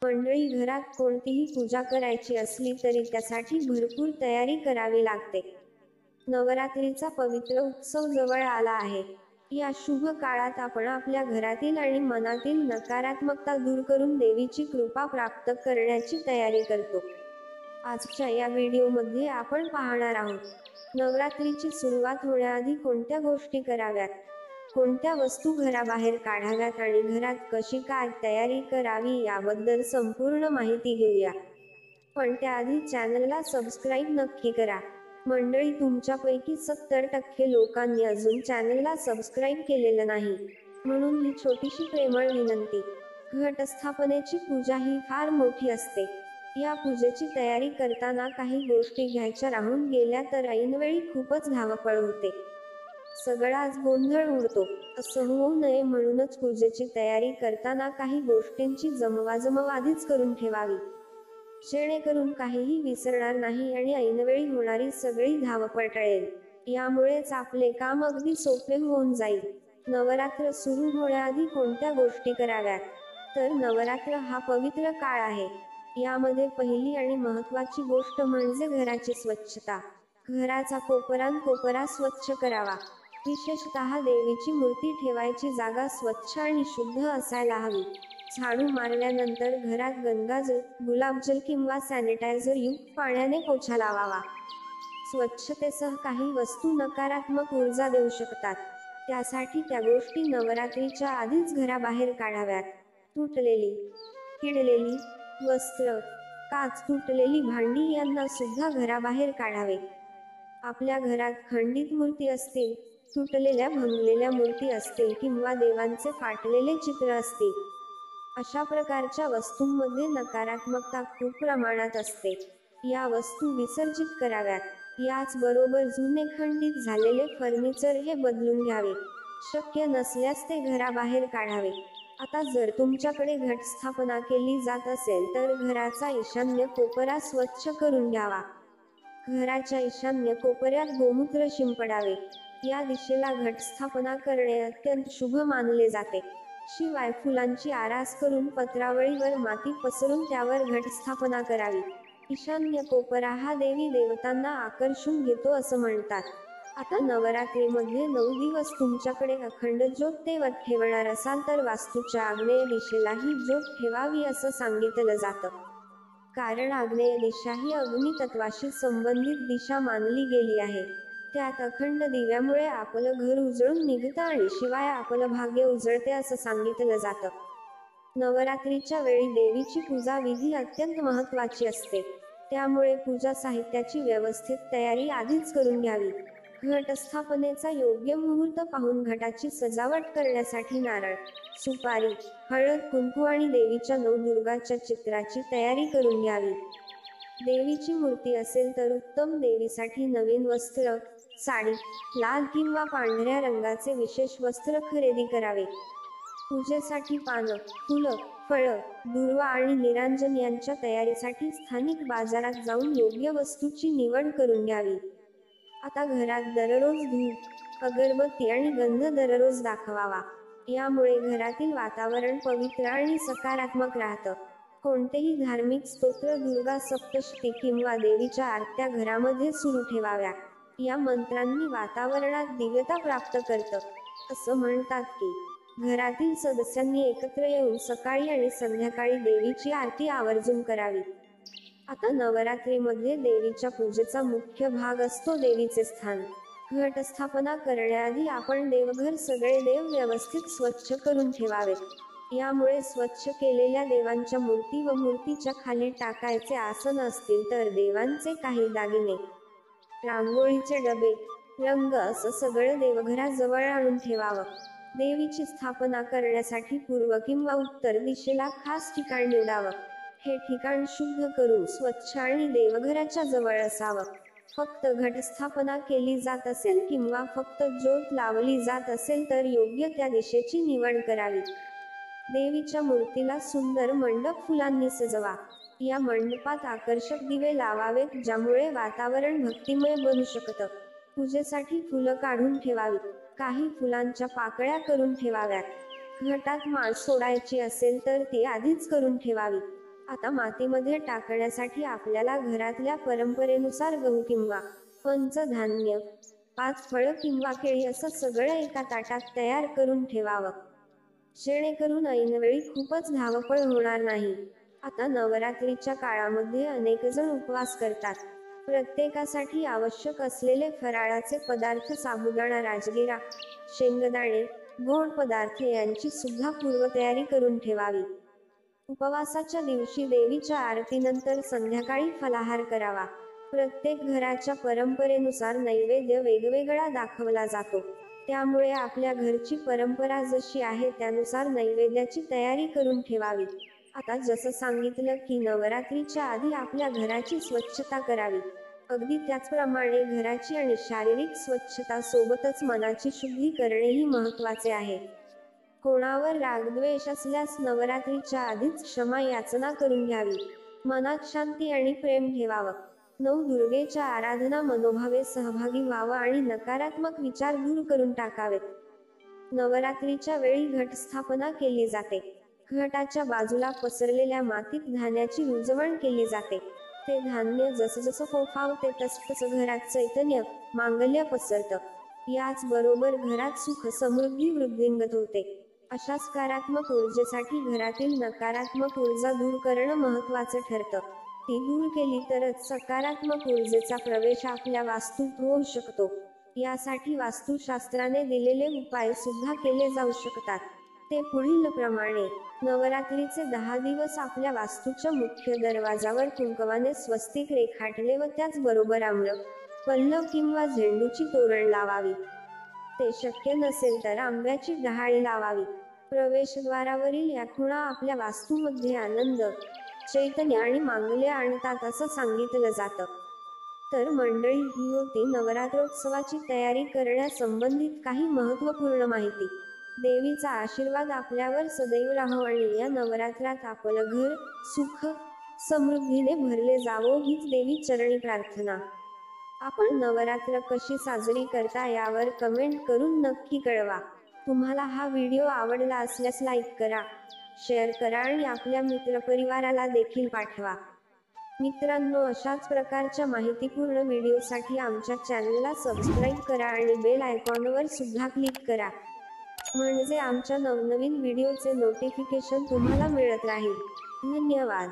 मंडळी, घरात कोणतीही पूजा करायची असली तरी त्यासाठी भरपूर तयारी करावी लागते. नवरात्रीचा पवित्र उत्सव जवळ आला आहे. या शुभ काळात आपण आपल्या घरातील आणि मनातील नकारात्मकता दूर करून देवीची कृपा प्राप्त करण्याची तयारी करतो. आजच्या या व्हिडिओमध्ये आपण पाहणार आहोत नवरात्रीची सुरुवात होण्याआधी कोणत्या गोष्टी कराव्यात, कोणत्या वस्तू घराबाहेर काढाव्यात आणि घरात कशी काय तयारी करावी याबद्दल संपूर्ण माहिती घेऊया. पण त्याआधी चॅनलला सबस्क्राईब नक्की करा. मंडळी, तुमच्यापैकी 70% लोकांनी अजून चॅनलला सबस्क्राईब केलेलं नाही, म्हणून ही छोटीशी प्रेमळ विनंती. घटस्थापनेची पूजा ही फार मोठी असते. या पूजेची तयारी करताना काही गोष्टी घ्यायच्या राहून गेल्या तर ऐनवेळी खूपच धावपळ होते. सगळाच गोंधळ उडतो. असं होऊ नये म्हणूनच पूजेची तयारी करताना काही गोष्टींची जमवाजमव आधीच करून ठेवावी, जेणेकरून काहीही विसरणार नाही आणि ऐनवेळी होणारी सगळी धावपळ टळेल. यामुळेच आपले काम अगदी सोपे होऊन जाईल. नवरात्र सुरू होण्याआधी कोणत्या गोष्टी कराव्यात? तर नवरात्र हा पवित्र काळ आहे. यामध्ये पहिली आणि महत्त्वाची गोष्ट म्हणजे घराची स्वच्छता. घराचा कोपरा स्वच्छ करावा. विशेषतः देवीची मूर्ती ठेवायची जागा स्वच्छ आणि शुद्ध असायला हवी. झाडू मारल्यानंतर घरात गंगाजल, गुलाबजल किंवा सॅनिटायझर युक्त पाण्याने पोछा लावावा. स्वच्छतेसह काही वस्तू नकारात्मक ऊर्जा देऊ शकतात, त्यासाठी त्या गोष्टी नवरात्रीच्या आधीच घराबाहेर काढाव्यात. तुटलेली, किडलेली वस्त्र, काच, तुटलेली भांडी यांना सुद्धा घराबाहेर काढावे. आपल्या घरात खंडित मूर्ती असतील, तुटलेल्या भंगलेल्या मूर्ती असतील किंवा देवांचे फाटलेले चित्र असतील, अशा प्रकारच्या वस्तूंमध्ये नकारात्मकता खूप प्रमाणात असते. या वस्तू विसर्जित कराव्यात. याचबरोबर जुने खंडित झालेले फर्निचर हे बदलून घ्यावे. शक्य नसल्यास ते घराबाहेर काढावे. आता जर तुमच्याकडे घटस्थापना केली जात असेल तर घराचा ईशान्य कोपरा स्वच्छ करून घ्यावा. घराच्या ईशान्य कोपऱ्यात गोमूत्र शिंपडावे. या दिशेला घटस्थापना करणे अत्यंत शुभ मानले जाते. शिवाय फुलांची आरास करून पत्रावळीवर माती पसरून त्यावर घटस्थापना करावी. ईशान्य कोपरा हा देवी देवतांना आकर्षून घेतो असं म्हणतात. आता नवरात्रीमध्ये 9 दिवस तुमच्याकडे अखंड ज्योत तेवत ठेवणार असाल तर वास्तूच्या आग्नेय दिशेला ही ज्योत ठेवावी असं सांगितलं जातं. कारण आग्नेय दिशा ही अग्नितत्वाशी संबंधित दिशा मानली गेली आहे. त्यात अखंड दिव्यामुळे आपलं घर उजळून निघतं आणि शिवाय आपलं भाग्य उजळते असं सांगितलं जातं. नवरात्रीच्या वेळी देवीची पूजा विधी अत्यंत महत्त्वाची असते. त्यामुळे पूजा साहित्याची व्यवस्थित तयारी आधीच करून घ्यावी. घटस्थापनेचा योग्य मुहूर्त पाहून घटाची सजावट करण्यासाठी नारळ, सुपारी, हळद, कुंकू आणि देवीच्या नवदुर्गाच्या चित्राची तयारी करून घ्यावी. देवीची मूर्ती असेल तर उत्तम. देवीसाठी नवीन वस्त्र, साडी, लाल किंवा पांढऱ्या रंगाचे विशेष वस्त्र खरेदी करावे. पूजेसाठी पानं, फुलं, फळं, दुर्वा आणि निरांजन यांच्या तयारीसाठी स्थानिक बाजारात जाऊन योग्य वस्तूची निवड करून घ्यावी. आता घरात दररोज धूप, अगरबत्ती आणि गंध दररोज दाखवावा. यामुळे घरातील वातावरण पवित्र आणि सकारात्मक राहतं. कोणतेही धार्मिक स्तोत्र, दुर्गा सप्तशती किंवा देवीच्या आरत्या घरामध्ये सुरू ठेवाव्या. या मंत्रांनी वातावरणात दिव्यता प्राप्त करतं. असं म्हणतात की घरातील सदस्यांनी एकत्र येऊन सकाळी आणि संध्याकाळी देवीची आरती आवर्जून करावी. आता नवरात्रीमध्ये देवीच्या पूजेचा मुख्य भाग असतो देवीचे स्थान. घटस्थापना करण्याआधी आपण देवघर सगळे देव व्यवस्थित स्वच्छ करून ठेवावेत. यामुळे स्वच्छ केलेल्या देवांच्या मूर्ती व मूर्तीच्या खाली टाकायचे आसन असतील तर देवांचे काही दागिने, रांगोळीचे डबे, रंग असं सगळं देवघराजवळ आणून ठेवावं. देवीची स्थापना करण्यासाठी पूर्व किंवा उत्तर दिशेला खास ठिकाण निवडावं. हे ठिकाण शुद्ध करून स्वच्छ आणि देवघराच्या जवळ असावं. फक्त घटस्थापना केली जात असेल किंवा फक्त ज्योत लावली जात असेल तर योग्य त्या दिशेची निवड करावी. देवीच्या मूर्तीला सुंदर मंडप फुलांनी सजवा. या मंडपात आकर्षक दिवे लावावेत ज्यामुळे वातावरण भक्तिमय बनू शकतं. पूजेसाठी फुलं काढून ठेवावीत. काही फुलांच्या पाकळ्या करून ठेवाव्यात. घटात माळ सोडायची असेल तर ती आधीच करून ठेवावी. आता मातीमध्ये टाकण्यासाठी आपल्याला घरातल्या परंपरेनुसार गहू किंवा पंचधान्य, 5 फळं किंवा केळी असं सगळं एका ताटात तयार करून ठेवावं, जेणेकरून ऐनवेळी खूपच धावपळ होणार नाही. आता नवरात्रीच्या काळामध्ये अनेक जण उपवास करतात. प्रत्येकासाठी आवश्यक असलेले फराळाचे पदार्थ साबुदाणा, राजगिरा, शेंगदाणे, गोड पदार्थ यांची सुद्धा पूर्वतयारी करून ठेवावी. उपवासाच्या दिवशी देवीच्या आरतीनंतर संध्याकाळी फलाहार करावा. प्रत्येक घराच्या परंपरेनुसार नैवेद्य वेगवेगळा दाखवला जातो. त्यामुळे आपल्या घरची परंपरा जशी आहे त्यानुसार नैवेद्याची तयारी करून ठेवावी. आता जसं सांगितलं की नवरात्रीच्या आधी आपल्या घराची स्वच्छता करावी, अगदी त्याचप्रमाणे घराची आणि शारीरिक स्वच्छता सोबतच मनाची शुद्धी करणेही महत्त्वाचे आहे. कोणावर रागद्वेष असल्यास नवरात्रीच्या आधीच क्षमा याचना करून घ्यावी. मनात शांती आणि प्रेम ठेवावं. नवदुर्गेच्या आराधना मनोभावे सहभागी व्हावं आणि नकारात्मक विचार दूर करून टाकावेत. नवरात्रीच्या वेळी घटस्थापना केली जाते. घटाच्या बाजूला पसरलेल्या मातीत धान्याची रुजवण केली जाते. ते धान्य जसजसं फोफावते तसतसं घरात चैतन्य, मांगल्य पसरतं. याचबरोबर घरात सुख समृद्धी वृद्धिंगत होते. अशा सकारात्मक ऊर्जेसाठी घरातील नकारात्मक ऊर्जा दूर करणं महत्त्वाचं ठरतं. ती दूर केली तरच सकारात्मक ऊर्जेचा प्रवेश आपल्या वास्तूत होऊ शकतो. यासाठी वास्तुशास्त्राने दिलेले उपाय सुद्धा केले जाऊ शकतात. ते पुढील प्रमाणे: नवरात्रीचे 10 दिवस आपल्या वास्तूच्या मुख्य दरवाजावर कुंकवाने स्वस्तिक रेखाटले व त्याचबरोबर आम्र, पल्लव किंवा झेंडूची तोरण लावावी. ते शक्य नसेल तर आंब्याची डहाळी लावावी. प्रवेशद्वारावरील या खुणा आपल्या वास्तूमध्ये आनंद, चैतन्य आणि मांगल्य आणतात असं सांगितलं जातं. तर मंडळी, ही होती नवरात्रोत्सवाची तयारी करण्यासंबंधित काही महत्त्वपूर्ण माहिती. देवीचा आशीर्वाद आपल्यावर सदैव राहो आणि या नवरात्रात आपलं घर सुख समृद्धीने भरले जावो हीच देवी चरणी प्रार्थना. आपण नवरात्र कशी साजरी करता यावर कमेंट करून नक्की कळवा. तुम्हाला हा व्हिडिओ आवडला असल्यास लाईक करा, शेअर करा आणि आपल्या मित्रपरिवाराला देखील पाठवा. मित्रांनो, अशाच प्रकारच्या माहितीपूर्ण व्हिडिओसाठी आमच्या चॅनलला सबस्क्राईब करा आणि बेल आयकॉनवर सुद्धा क्लिक करा, म्हणजे आमच्या नवनवीन व्हिडिओचे नोटिफिकेशन तुम्हाला मिळत राहील. धन्यवाद.